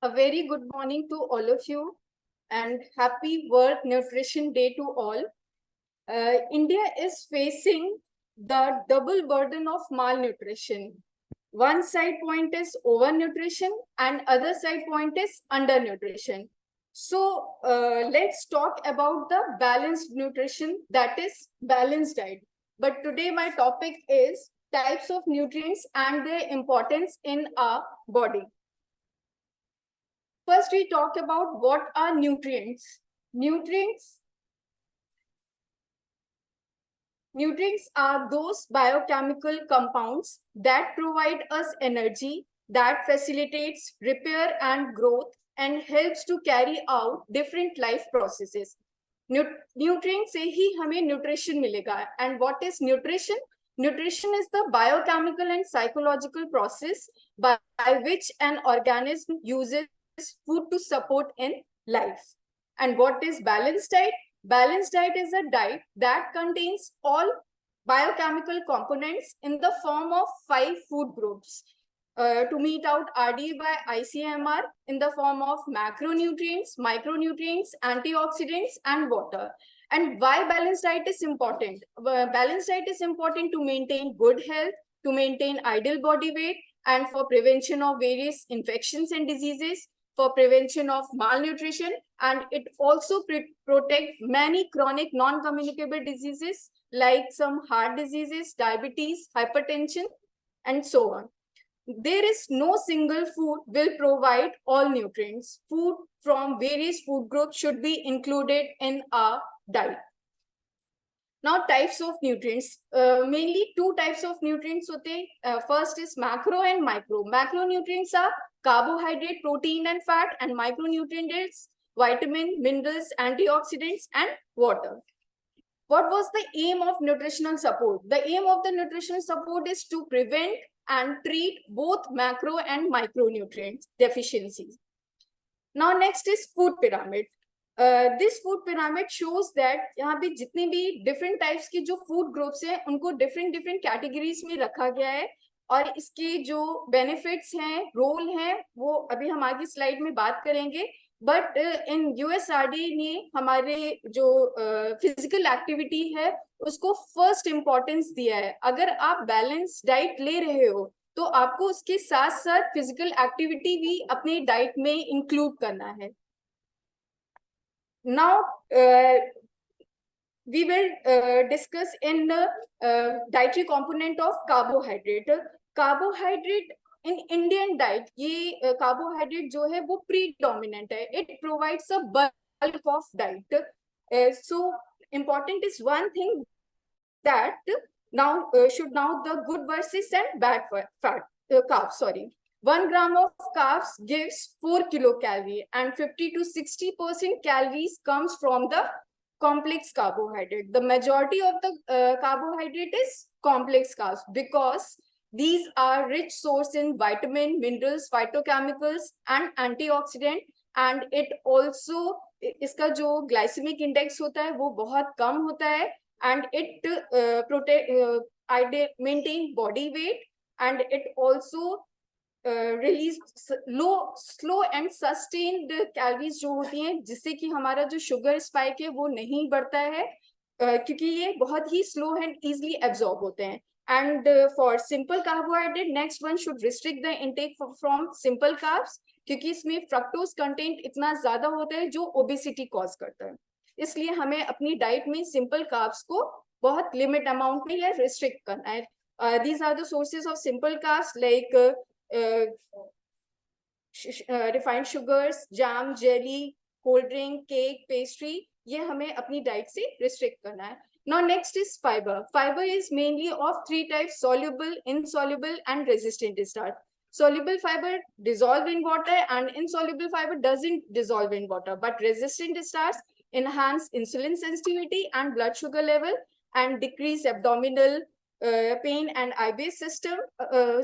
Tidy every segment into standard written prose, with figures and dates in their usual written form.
A very good morning to all of you and happy World Nutrition Day to all. India is facing the double burden of malnutrition. One side point is overnutrition and other side point is undernutrition. So let's talk about the balanced nutrition, that is balanced diet. But today my topic is types of nutrients and their importance in our body. First, we talk about what are nutrients. Nutrients are those biochemical compounds that provide us energy, that facilitates repair and growth, and helps to carry out different life processes. Nutrients से ही हमें nutrition मिलेगा. And what is nutrition? Nutrition is the biochemical and psychological process by which an organism uses food to support in life. And what is balanced diet? Balanced diet is a diet that contains all biochemical components in the form of 5 food groups to meet out RDA by ICMR in the form of macronutrients, micronutrients, antioxidants, and water. And why balanced diet is important? Balanced diet is important to maintain good health, to maintain ideal body weight, and for prevention of various infections and diseases, for prevention of malnutrition, and it also protect many chronic non-communicable diseases like some heart diseases, diabetes, hypertension, and so on. There is no single food will provide all nutrients. Food from various food groups should be included in our diet. Now, types of nutrients. Mainly 2 types of nutrients hote. First is macro and micro. Macronutrients are carbohydrate, protein, and fat, and micronutrients, vitamin, minerals, antioxidants, and water. What was the aim of nutritional support? The aim of the nutritional support is to prevent and treat both macro and micronutrients deficiencies. Now, next is food pyramid. This food pyramid shows that यहाँ पे जितने भी different types के जो food groups हैं उनको different categories में रखा गया है और इसके जो benefits हैं, role हैं, वो अभी हम आगे slide में बात करेंगे. But in USRD ने हमारे जो physical activity है उसको first importance दिया है. अगर आप balanced diet ले रहे हो तो आपको उसके साथ साथ physical activity भी अपने diet में include करना है. Now, we will discuss in the dietary component of carbohydrate. Carbohydrate in Indian diet, ये carbohydrate जो है वो predominant है. It provides a bulk of diet. So important is one thing that now should now the good versus and bad fat carbs. Sorry. 1 gram of carbs gives 4 kilocalorie and 50 to 60% calories comes from the complex carbohydrate. The majority of the carbohydrate is complex carbs because these are rich source in vitamin, minerals, phytochemicals and antioxidant, and it also इसका जो glycemic index होता है वो बहुत कम होता है, and it maintain body weight, and it also release slow and sustained calories जो होती हैं जिससे कि हमारा जो sugar spike है वो नहीं बढ़ता है क्योंकि ये बहुत ही slow and easily absorb होते हैं. And for simple carbohydrate, next one should restrict the intake from simple carbs क्योंकि इसमें fructose content इतना ज़्यादा होता है जो obesity cause करता है. इसलिए हमें अपनी diet में simple carbs को बहुत limit amount में या restrict करना है. These are the sources of simple carbs like refined sugars, jam, jelly, cold drink, cake, pastry. ये हमें अपनी diet से restrict करना है. Now next is fiber. Fiber is mainly of 3 types: soluble, insoluble, and resistant starch. Soluble fiber dissolve in water, and insoluble fiber doesn't dissolve in water. But resistant starch enhance insulin sensitivity and blood sugar level, and decrease abdominal pain and IBS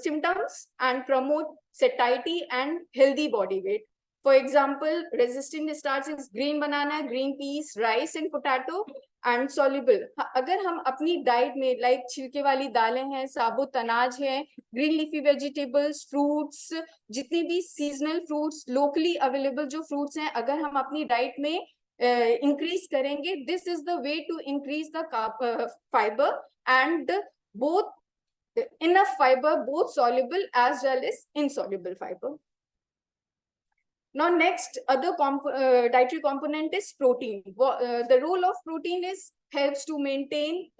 symptoms, and promote satiety and healthy body weight. For example, resistant starch is green banana, green peas, rice, and potato. And soluble, अगर हम अपनी diet में like छिलके वाली दालें हैं, साबुत अनाज है, ग्रीन लीफी वेजिटेबल्स, फ्रूट्स, जितने भी सीजनल फ्रूट्स, लोकली अवेलेबल जो फ्रूट्स हैं, अगर हम अपनी डाइट में इंक्रीज करेंगे, this is the way to increase the fiber and both enough fiber, both soluble as well as insoluble fiber. Now next other dietary component is protein. The role of protein is helps to maintain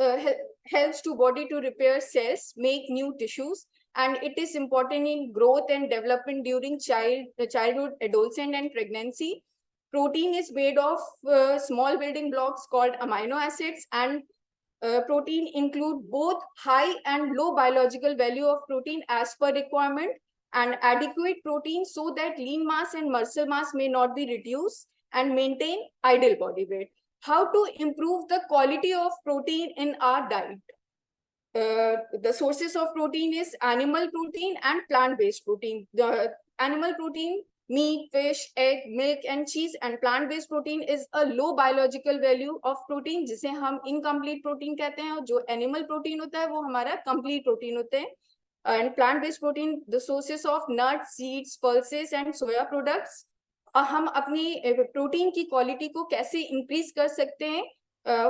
helps to body to repair cells, make new tissues, and it is important in growth and development during childhood, adolescent and pregnancy. Protein is made of small building blocks called amino acids, and protein include both high and low biological value of protein as per requirement, and adequate protein so that lean mass and muscle mass may not be reduced and maintain ideal body weight. How to improve the quality of protein in our diet? The sources of protein is animal protein and plant-based protein. The animal protein, meat, fish, egg, milk and cheese, and plant-based protein is a low biological value of protein, जिसे हम incomplete protein कहते हैं, और जो animal protein होता है वो हमारा complete protein होते हैं. And plant-based protein, the sources of nuts, seeds, pulses and soya products. हम अपनी प्रोटीन की क्वालिटी को कैसे इंक्रीज कर सकते हैं?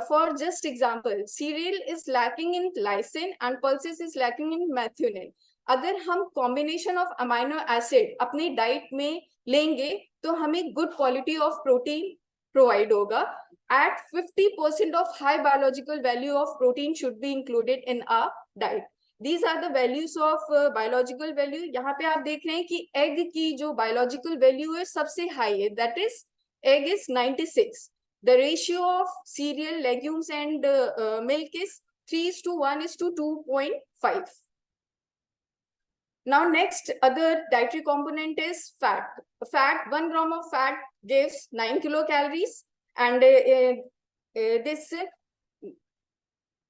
For just example, cereal is lacking in lysine and pulses is lacking in methionine. अगर हम combination of amino acid अपनी डाइट में लेंगे तो हमें good quality of protein provide होगा. At 50% of high biological value of protein should be included in our diet. These are the values of biological value. यहाँ पे आप देख रहे हैं कि egg की जो biological value है सबसे high है, that is egg is 96. The ratio of cereal, legumes and milk is 3:1:2.5. Now next other dietary component is fat. 1 gram of fat gives 9 kilocalories, and this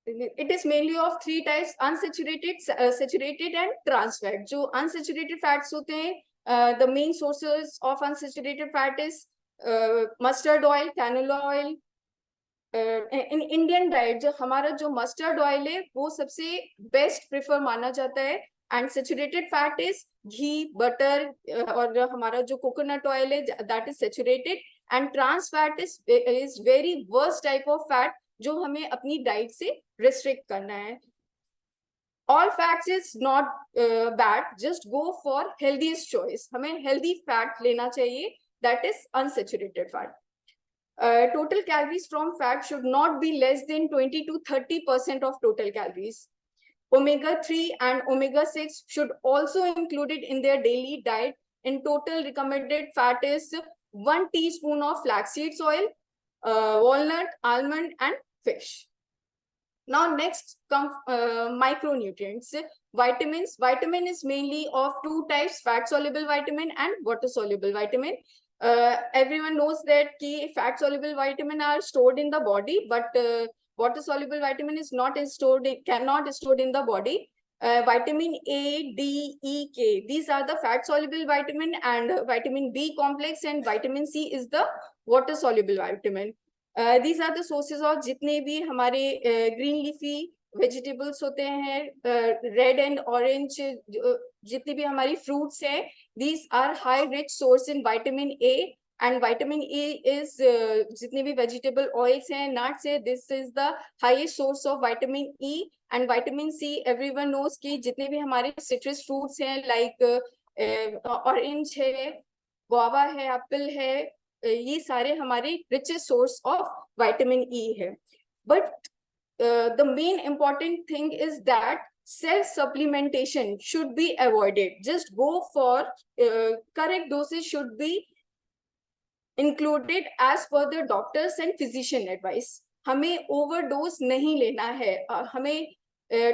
it is mainly of three types: unsaturated, saturated and trans fat. जो unsaturated fats होते हैं, the main sources of unsaturated fat is mustard oil, canola oil. In Indian diet जो हमारा जो mustard oil है वो सबसे best prefer माना जाता है. And saturated fat is ghee, butter, और हमारा जो कोकोनट ऑयल है that is saturated. And trans fat is very worst type of fat जो हमें अपनी डाइट से रिस्ट्रिक्ट करना है. All fats is not bad, just go for healthiest choice. हमें healthy fat लेना चाहिए, that is unsaturated fat. Total calories from fat should not be less than 20 to 30% of total calories. Omega-3 and omega-6 should also included in their daily diet. In total recommended fat is 1 teaspoon of flaxseed oil, walnut, almond and fish. Now next come micronutrients. Vitamins. Vitamin is mainly of two types: fat soluble vitamin and water soluble vitamin. Everyone knows that fat soluble vitamin are stored in the body, but water soluble vitamin is not stored cannot stored in the body. Vitamin A, D, E, K, these are the fat soluble vitamin, and vitamin B complex and vitamin C is the water soluble vitamin. These are the sources of जितने भी हमारे green leafy vegetables होते हैं, red and orange जितनी भी हमारी fruits हैं, these are high rich source in vitamin A. And vitamin E is जितने भी vegetable oils हैं, nuts हैं, this is the highest source of vitamin E. And vitamin C, everyone knows कि जितने भी हमारे citrus fruits हैं like orange है, guava है, apple है, ये सारे हमारे richest source of vitamin E है. But the main important thing is that self supplementation should be avoided. Just go for correct doses should be included as per the doctors and physician advice. हमें overdose नहीं लेना है, हमें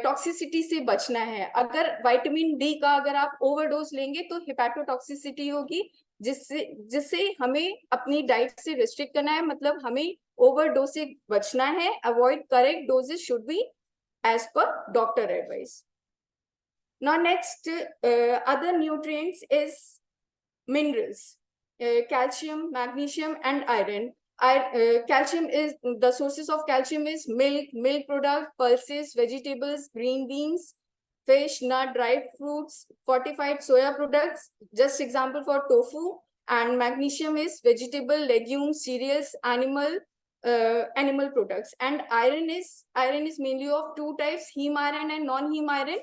toxicity से बचना है. अगर विटामिन डी का अगर आप ओवरडोज लेंगे तो हिपैटोटॉक्सिसिटी होगी, जिससे हमें अपनी डाइट से रिस्ट्रिक्ट करना है. मतलब हमें ओवरडोज से बचना है. Avoid correct doses should be as per doctor advice. Now next other nutrients is minerals, calcium, magnesium and iron. Calcium is the sources of calcium is milk, milk product, pulses, vegetables, green beans, fish, nut, dried fruits, fortified soya products, just example for tofu. And magnesium is vegetable, legumes, cereals, animal products. And iron is mainly of two types, heme iron and non-heme iron.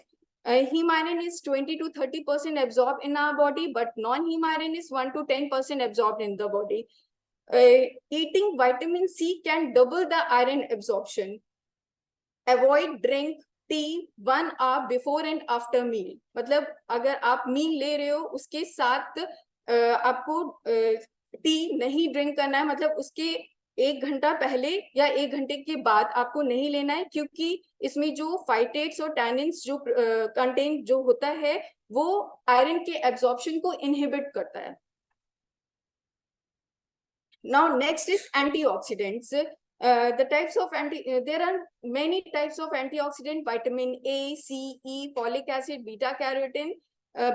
Heme iron is 20 to 30% absorbed in our body, but non-heme iron is 1 to 10% absorbed in the body. Eating vitamin C can double the iron absorption. Avoid drink tea 1 hour before and after meal. मतलब अगर आप मील ले रहे हो उसके साथ आपको T नहीं ड्रिंक करना है, मतलब उसके 1 घंटा पहले या 1 घंटे के बाद आपको नहीं लेना है, क्योंकि इसमें जो फाइटेट्स और टैनिन्स जो कंटेंट जो होता है वो आयरन के एब्जॉर्प्शन को इनहिबिट करता है. Now next is antioxidants. The types of there are many types of antioxidant: vitamin A, C, E, folic acid, beta carotene.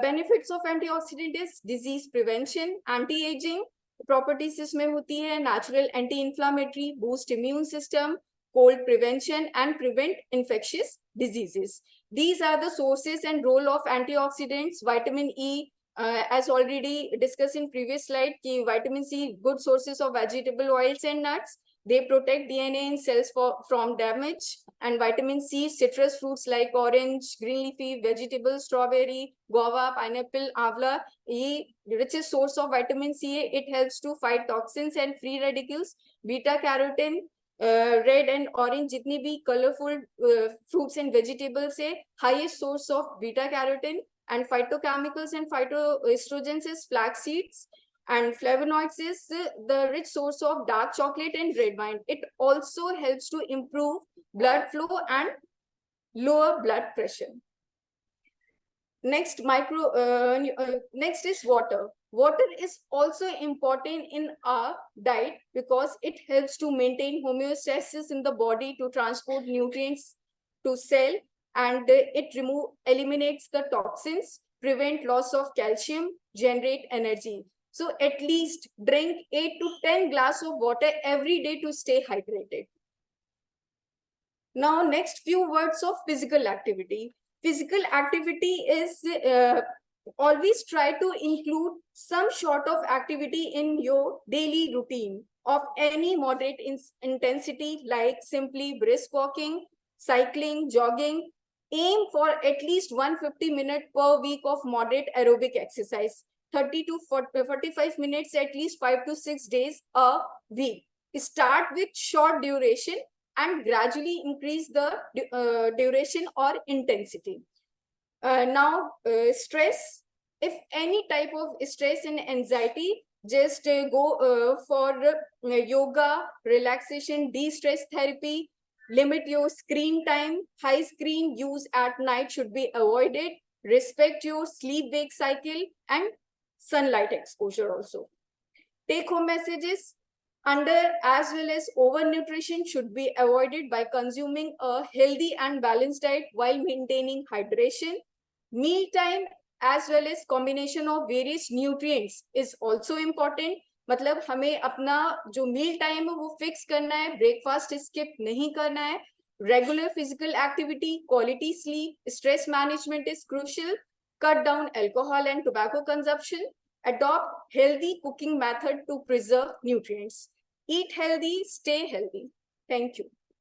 Benefits of antioxidant is disease prevention, anti-aging properties इसमें होती है, natural anti-inflammatory, boost immune system, cold prevention and prevent infectious diseases. These are the sources and role of antioxidants. Vitamin E, as already discussed in previous slide, ki vitamin C, good sources of vegetable oils and nuts. They protect DNA in cells from damage. And vitamin C, citrus fruits like orange, green leafy vegetables, strawberry, guava, pineapple, avla, ye richest source of vitamin C. It helps to fight toxins and free radicals. Beta carotene, red and orange, jitni bhi colorful fruits and vegetables hai, highest source of beta carotene. And phytochemicals and phytoestrogens is flax seeds. And flavonoids is the rich source of dark chocolate and red wine. It also helps to improve blood flow and lower blood pressure. Next is water. Water is also important in our diet because it helps to maintain homeostasis in the body, to transport nutrients to cell, and it eliminates the toxins, prevent loss of calcium, generate energy. So at least drink 8 to 10 glass of water every day to stay hydrated. Now, next few words of physical activity. Physical activity is always try to include some sort of activity in your daily routine of any moderate intensity, like simply brisk walking, cycling, jogging. Aim for at least 150 minutes per week of moderate aerobic exercise. 30 to 45 minutes at least 5 to 6 days a week. Start with short duration and gradually increase the duration or intensity. Now, stress. If any type of stress and anxiety, just go for yoga, relaxation, de-stress therapy. Limit your screen time. High screen use at night should be avoided. Respect your sleep-wake cycle and sunlight exposure also. Take-home messages. Under as well as overnutrition should be avoided by consuming a healthy and balanced diet while maintaining hydration. Meal time as well as combination of various nutrients is also important. मतलब हमें अपना जो meal time है वो fix करना है, breakfast skip नहीं करना है. Regular physical activity, quality sleep, stress management is crucial. Cut down alcohol and tobacco consumption. Adopt healthy cooking method to preserve nutrients. Eat healthy, stay healthy. Thank you.